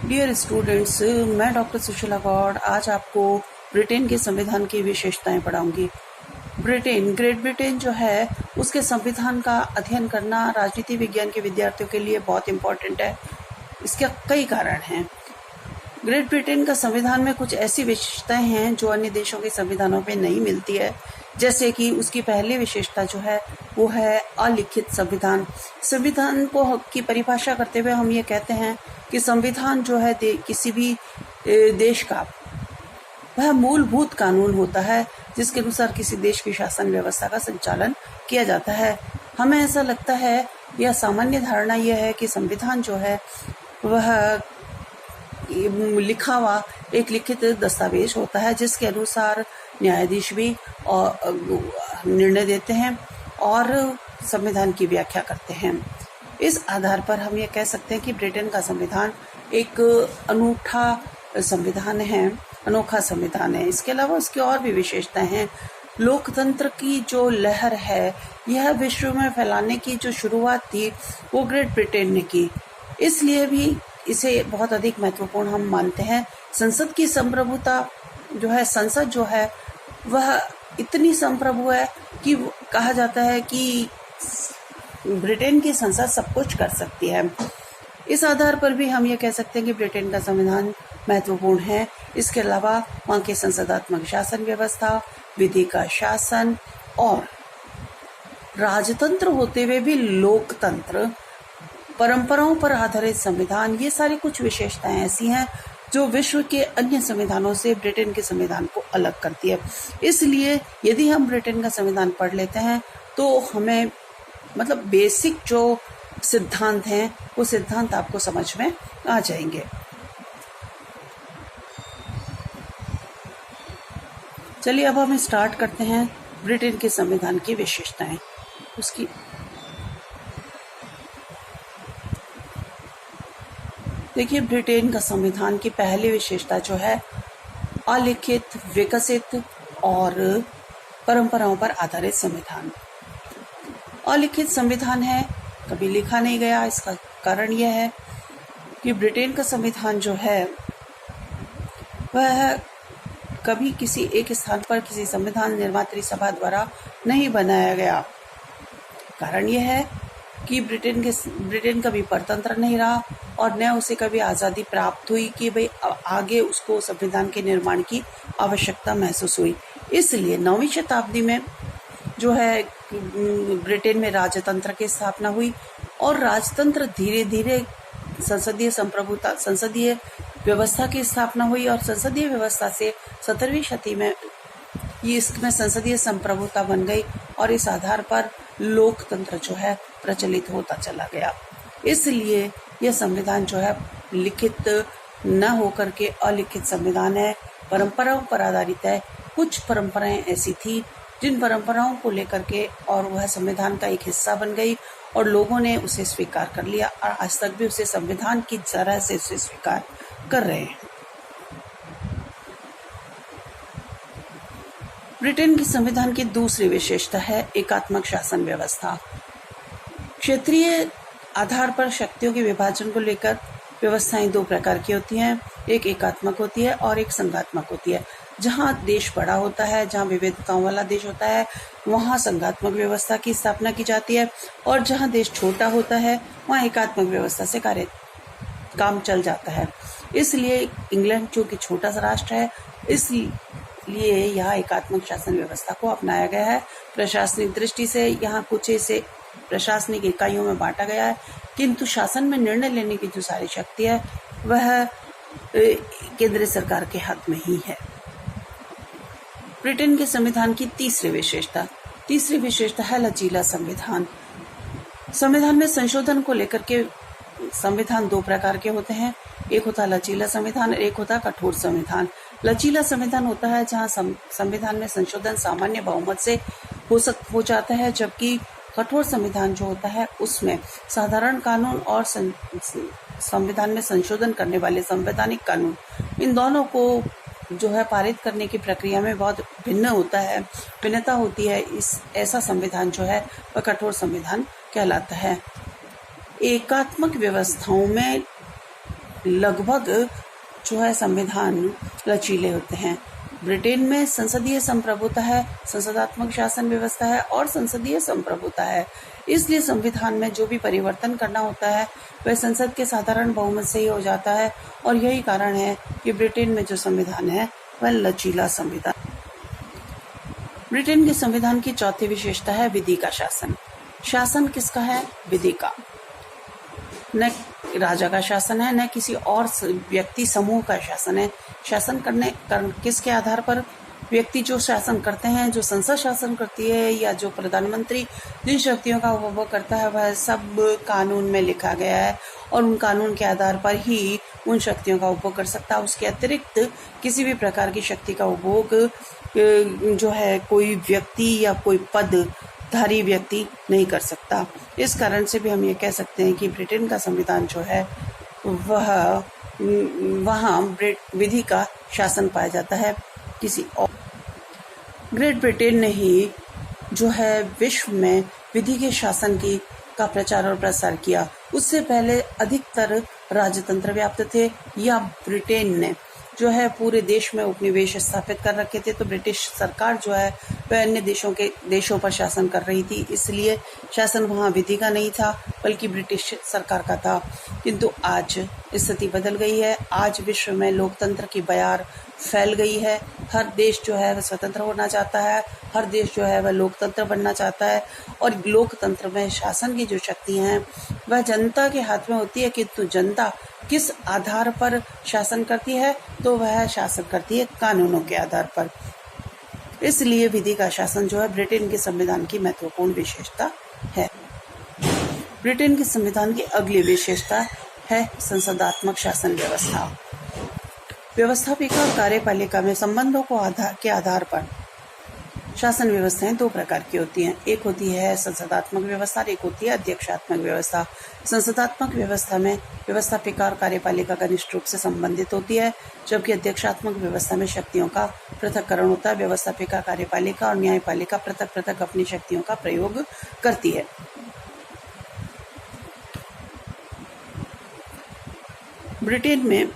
Dear students, मैं doctor Sushila Gaur आज आपको ब्रिटेन के संविधान की विशेषताएं पढ़ाऊंगी। ग्रेट ब्रिटेन जो है उसके संविधान का अध्ययन करना राजनीति विज्ञान के विद्यार्थियों के लिए बहुत इम्पोर्टेंट है। इसके कई कारण हैं। ग्रेट ब्रिटेन का संविधान में कुछ ऐसी विशेषताएं हैं जो अन्य देशों के संविधानों में नहीं मिलती है। जैसे कि उसकी पहली विशेषता जो है वो है अलिखित संविधान। संविधान को की परिभाषा करते हुए हम ये कहते हैं कि संविधान जो है किसी भी देश का वह मूलभूत कानून होता है जिसके अनुसार किसी देश की शासन व्यवस्था का संचालन किया जाता है। हमें ऐसा लगता है, यह सामान्य धारणा यह है कि संविधान जो है वह लिखा हुआ एक लिखित दस्तावेज होता है जिसके अनुसार न्यायाधीश भी निर्णय देते हैं और संविधान की व्याख्या करते हैं। इस आधार पर हम ये कह सकते हैं कि ब्रिटेन का संविधान एक अनोखा संविधान है। इसके अलावा उसकी और भी विशेषताएं हैं। लोकतंत्र की जो लहर है यह विश्व में फैलाने की जो शुरुआत थी वो ग्रेट ब्रिटेन ने की, इसलिए भी इसे बहुत अधिक महत्वपूर्ण हम मानते हैं। संसद की संप्रभुता जो है, संसद जो है वह इतनी संप्रभु है कि कहा जाता है कि ब्रिटेन की संसद सब कुछ कर सकती है। इस आधार पर भी हम ये कह सकते हैं कि ब्रिटेन का संविधान महत्वपूर्ण है। इसके अलावा वहाँ की संसदात्मक शासन व्यवस्था, विधि का शासन और राजतंत्र होते हुए भी लोकतंत्र, परंपराओं पर आधारित संविधान, ये सारी कुछ विशेषताएं ऐसी हैं जो विश्व के अन्य संविधानों से ब्रिटेन के संविधान को अलग करती है। इसलिए यदि हम ब्रिटेन का संविधान पढ़ लेते हैं तो हमें बेसिक जो सिद्धांत हैं वो सिद्धांत आपको समझ में आ जाएंगे। चलिए अब हम स्टार्ट करते हैं ब्रिटेन के संविधान की विशेषताएं। देखिए, ब्रिटेन का संविधान की पहली विशेषता जो है अलिखित, विकसित और परंपराओं पर आधारित संविधान। अलिखित संविधान है, कभी लिखा नहीं गया। इसका कारण यह है कि ब्रिटेन का संविधान जो है वह कभी किसी एक स्थान पर किसी संविधान निर्मात्री सभा द्वारा नहीं बनाया गया। कारण यह है कि ब्रिटेन कभी परतंत्र नहीं रहा और न उसे कभी आज़ादी प्राप्त हुई कि भाई आगे उसको संविधान के निर्माण की आवश्यकता महसूस हुई। इसलिए 9वीं शताब्दी में जो है ब्रिटेन में राजतंत्र की स्थापना हुई और राजतंत्र धीरे धीरे संसदीय व्यवस्था की स्थापना हुई और संसदीय व्यवस्था से 17वीं शताब्दी में ये इसमें संसदीय संप्रभुता बन गई और इस आधार पर लोकतंत्र जो है प्रचलित होता चला गया। इसलिए यह संविधान जो है लिखित न होकर के अलिखित संविधान है, परंपराओं पर आधारित है। कुछ परंपराएं ऐसी थी जिन परंपराओं को लेकर के और वह संविधान का एक हिस्सा बन गई और लोगों ने उसे स्वीकार कर लिया और आज तक भी उसे संविधान की तरह से उसे स्वीकार कर रहे हैं। ब्रिटेन की संविधान की दूसरी विशेषता है एकात्मक शासन व्यवस्था। क्षेत्रीय आधार पर शक्तियों के विभाजन को लेकर व्यवस्थाएं दो प्रकार की होती हैं, एक एकात्मक होती है और एक संघात्मक होती है। जहां देश बड़ा होता है, जहां विविधताओं वाला देश होता है, वहां संघात्मक व्यवस्था की स्थापना की जाती है और जहां देश छोटा होता है वहां एकात्मक व्यवस्था से काम चल जाता है। इसलिए इंग्लैंड जो कि छोटा सा राष्ट्र है, इसलिए यहाँ एकात्मक शासन व्यवस्था को अपनाया गया है। प्रशासनिक दृष्टि से यहाँ कुछ इसे प्रशासनिक इकाइयों में बांटा गया है, किंतु शासन में निर्णय लेने की जो सारी शक्ति है वह केंद्र सरकार के हाथ में ही है। ब्रिटेन के संविधान की तीसरी विशेषता है लचीला संविधान। संविधान में संशोधन को लेकर के संविधान दो प्रकार के होते हैं, एक होता है लचीला संविधान, एक होता है कठोर संविधान। लचीला संविधान होता है जहां संविधान में संशोधन सामान्य बहुमत से हो जाता है, जबकि कठोर संविधान जो होता है उसमें साधारण कानून और संविधान में संशोधन करने वाले संवैधानिक कानून, इन दोनों को जो है पारित करने की प्रक्रिया में बहुत भिन्नता होती है। ऐसा संविधान जो है वह कठोर संविधान कहलाता है। एकात्मक व्यवस्थाओं में लगभग जो है संविधान लचीले होते हैं। ब्रिटेन में संसदीय संप्रभुता है, संसदात्मक शासन व्यवस्था है और संसदीय संप्रभुता है। इसलिए संविधान में जो भी परिवर्तन करना होता है वह संसद के साधारण बहुमत से ही हो जाता है और यही कारण है कि ब्रिटेन में जो संविधान है वह लचीला संविधान। ब्रिटेन के संविधान की चौथी विशेषता है विधि का शासन। शासन किसका है? विधि का। न राजा का शासन है, न किसी और व्यक्ति समूह का शासन है। शासन किसके आधार पर? व्यक्ति जो शासन करते हैं, जो संसद शासन करती है या जो प्रधानमंत्री जिन शक्तियों का उपभोग करता है वह सब कानून में लिखा गया है और उन कानून के आधार पर ही उन शक्तियों का उपभोग कर सकता है। उसके अतिरिक्त किसी भी प्रकार की शक्ति का उपभोग जो है कोई व्यक्ति या कोई पदधारी व्यक्ति नहीं कर सकता। इस कारण से भी हम ये कह सकते हैं कि ब्रिटेन का संविधान जो है वहाँ विधि का शासन पाया जाता है। किसी और ग्रेट ब्रिटेन ने ही जो है विश्व में विधि के शासन का प्रचार और प्रसार किया। उससे पहले अधिकतर राजतंत्र व्याप्त थे या ब्रिटेन ने जो है पूरे देश में उपनिवेश स्थापित कर रखे थे, तो ब्रिटिश सरकार जो है वह अन्य देशों पर शासन कर रही थी। इसलिए शासन वहाँ विधि का नहीं था बल्कि ब्रिटिश सरकार का था। किंतु आज स्थिति बदल गई है। आज विश्व में लोकतंत्र की बयार फैल गई है। हर देश जो है वह स्वतंत्र होना चाहता है, हर देश जो है वह लोकतंत्र बनना चाहता है और लोकतंत्र में शासन की जो शक्तियाँ हैं वह जनता के हाथ में होती है। किंतु जनता किस आधार पर शासन करती है? तो वह शासन करती है कानूनों के आधार पर। इसलिए विधि का शासन जो है ब्रिटेन के संविधान की महत्वपूर्ण विशेषता है। ब्रिटेन के संविधान की अगली विशेषता है संसदात्मक शासन व्यवस्था। व्यवस्थापिका और कार्यपालिका में संबंधों के आधार पर शासन व्यवस्थाएं दो प्रकार की होती हैं। एक होती है संसदात्मक व्यवस्था और एक होती है अध्यक्षात्मक व्यवस्था। संसदात्मक व्यवस्था में व्यवस्थापिका और कार्यपालिका घनिष्ठ रूप से संबंधित होती है, जबकि अध्यक्षात्मक व्यवस्था में शक्तियों का पृथक्करण होता है। व्यवस्थापिका, कार्यपालिका और न्यायपालिका पृथक पृथक अपनी शक्तियों का प्रयोग करती है। ब्रिटेन में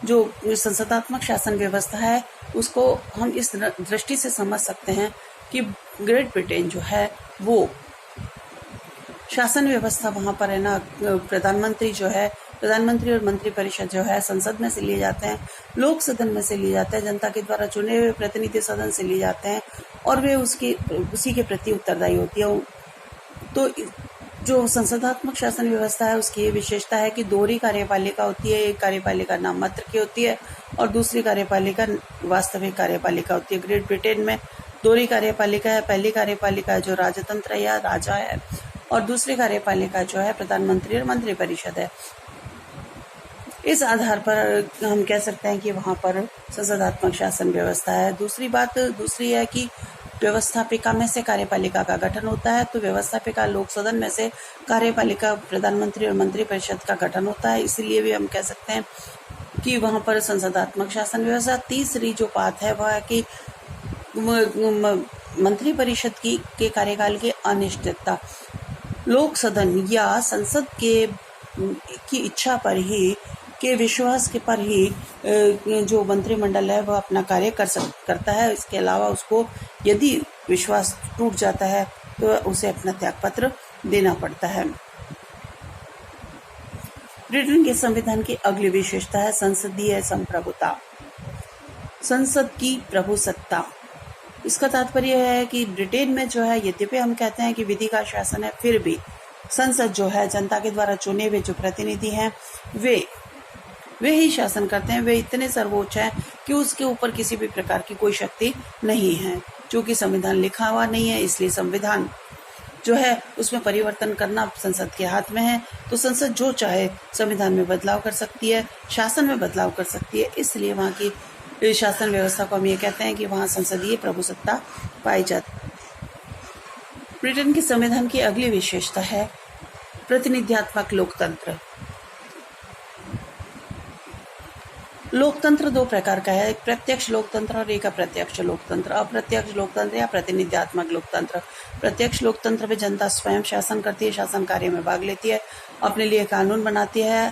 जो संसदात्मक शासन व्यवस्था है उसको हम इस दृष्टि से समझ सकते हैं कि ग्रेट ब्रिटेन जो है वो शासन व्यवस्था वहाँ पर है ना, प्रधानमंत्री और मंत्री परिषद जो है संसद में से लिए जाते हैं, लोक सदन में से लिए जाते हैं, जनता के द्वारा चुने हुए प्रतिनिधि सदन से लिए जाते हैं और वे उसी के प्रति उत्तरदायी होती है। तो जो संसदात्मक शासन व्यवस्था है उसकी ये विशेषता है कि दोहरी कार्यपालिका होती है। एक कार्यपालिका नाम मात्र की होती है और दूसरी कार्यपालिका वास्तविक कार्यपालिका होती है। ग्रेट ब्रिटेन में दोहरी कार्यपालिका है। पहली कार्यपालिका जो राजतंत्र या राजा है और दूसरी कार्यपालिका जो है प्रधानमंत्री और मंत्री परिषद है। इस आधार पर हम कह सकते हैं कि वहाँ पर संसदात्मक शासन व्यवस्था है। दूसरी है कि व्यवस्थापिका में से कार्यपालिका का गठन होता है, तो व्यवस्थापिका लोक सदन में से कार्यपालिका प्रधानमंत्री और मंत्री परिषद का गठन होता है। इसलिए भी हम कह सकते हैं कि वहाँ पर संसदात्मक शासन व्यवस्था। तीसरी जो बात है वह है कि मंत्री परिषद के कार्यकाल की अनिश्चितता। लोक सदन या संसद की इच्छा पर ही, के विश्वास के पर ही जो मंत्रिमंडल है वह अपना कार्य करता है। इसके अलावा उसको यदि विश्वास टूट जाता है तो उसे अपना त्यागपत्र देना पड़ता है। ब्रिटेन के संविधान की अगली विशेषता है संसदीय संप्रभुता, संसद की प्रभुसत्ता। इसका तात्पर्य है कि ब्रिटेन में जो है यद्यपि हम कहते हैं कि विधि का शासन है, फिर भी संसद जो है जनता के द्वारा चुने हुए जो प्रतिनिधि हैं वे ही शासन करते हैं। वे इतने सर्वोच्च हैं कि उसके ऊपर किसी भी प्रकार की कोई शक्ति नहीं है। चूंकि संविधान लिखा हुआ नहीं है इसलिए संविधान जो है उसमें परिवर्तन करना संसद के हाथ में है। तो संसद जो चाहे संविधान में बदलाव कर सकती है, शासन में बदलाव कर सकती है। इसलिए वहाँ की शासन व्यवस्था को हम ये कहते हैं कि वहाँ संसदीय प्रभुसत्ता पाई जाती। ब्रिटेन के संविधान की अगली विशेषता है प्रतिनिध्यात्मक लोकतंत्र। लोकतंत्र दो प्रकार का है, एक प्रत्यक्ष लोकतंत्र और एक अप्रत्यक्ष लोकतंत्र। अप्रत्यक्ष लोकतंत्र या प्रतिनिध्यात्मक लोकतंत्र। प्रत्यक्ष लोकतंत्र में जनता स्वयं शासन करती है, शासन कार्य में भाग लेती है, अपने लिए कानून बनाती है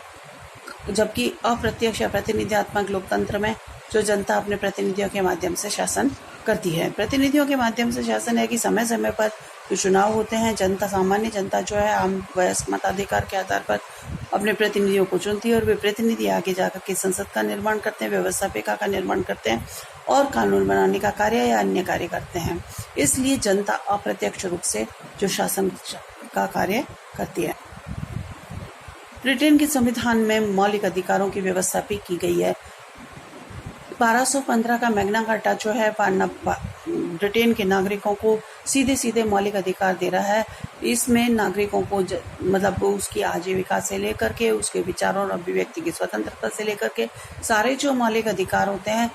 जबकि अप्रत्यक्ष या प्रतिनिधित्वात्मक लोकतंत्र में जो जनता अपने प्रतिनिधियों के माध्यम से शासन करती है। प्रतिनिधियों के माध्यम से शासन है कि समय समय पर जो चुनाव होते हैं, जनता, सामान्य जनता जो है आम वयस्क मताधिकार के आधार पर अपने प्रतिनिधियों को चुनती है और वे प्रतिनिधि आगे जाकर के संसद का निर्माण करते हैं, व्यवस्थापिका का निर्माण करते हैं और कानून बनाने का कार्य या अन्य कार्य करते हैं। इसलिए जनता अप्रत्यक्ष रूप से जो शासन का कार्य करती है। ब्रिटेन के संविधान में मौलिक अधिकारों की व्यवस्था भी की गई है। 1215 का मैग्ना कार्टा जो है ब्रिटेन के नागरिकों को सीधे सीधे मौलिक अधिकार दे रहा है। इसमें नागरिकों को मतलब उसकी आजीविका से लेकर के उसके विचारों और अभिव्यक्ति की स्वतंत्रता से लेकर के सारे जो मौलिक अधिकार होते हैं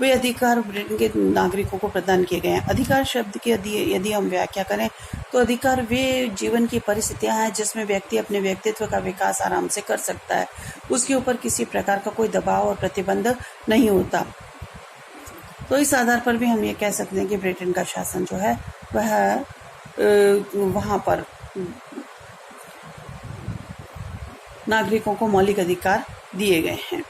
वे अधिकार ब्रिटेन के नागरिकों को प्रदान किए गए हैं। अधिकार शब्द की यदि हम व्याख्या करें तो अधिकार वे जीवन की परिस्थितियां हैं जिसमें व्यक्ति अपने व्यक्तित्व का विकास आराम से कर सकता है। उसके ऊपर किसी प्रकार का कोई दबाव और प्रतिबंध नहीं होता। तो इस आधार पर भी हम ये कह सकते हैं कि ब्रिटेन का शासन जो है वह वहाँ पर नागरिकों को मौलिक अधिकार दिए गए हैं।